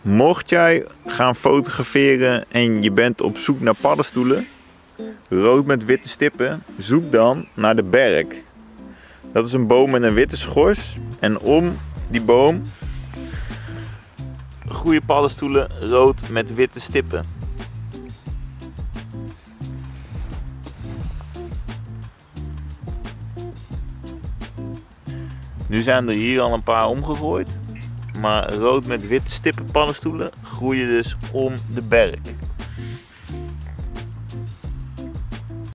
Mocht jij gaan fotograferen en je bent op zoek naar paddenstoelen, rood met witte stippen, zoek dan naar de berk. Dat is een boom met een witte schors en om die boom groeien paddenstoelen rood met witte stippen. Nu zijn er hier al een paar omgegooid, maar rood met witte stippen paddenstoelen groeien dus om de berk.